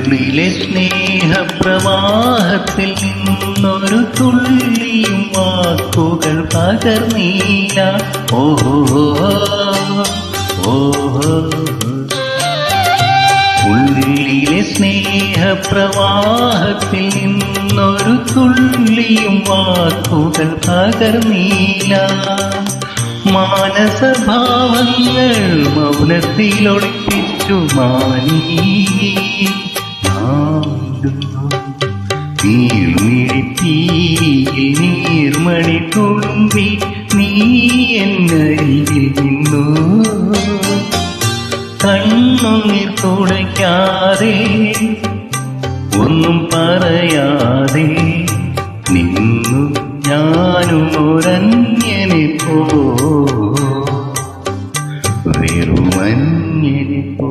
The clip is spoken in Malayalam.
ഉള്ളിലെ സ്നേഹപ്രവാഹത്തിൽ നിന്നൊരു തുള്ളിയും വാക്കുകൾ പകർന്നീല. ഓഹോ ഓഹോ ഉള്ളിലെ സ്നേഹപ്രവാഹത്തിൽ നിന്നൊരു തുള്ളിയും വാക്കുകൾ പകർന്നീല. മാനസഭാവങ്ങൾ മൗനത്തിലൊളിപ്പിച്ചു മാനീ നീർമിഴിപ്പീയിൽ നീർമണി തുളുമ്പി നീ എന്നരികിൽ നിന്നു. കണ്ണുനീർ തുടയ്ക്കാതെ ഒന്നും പറയാതെ നിന്നു ഞാനും ഒരന്യനെ പോ, വെറുമന്യനെ പോ.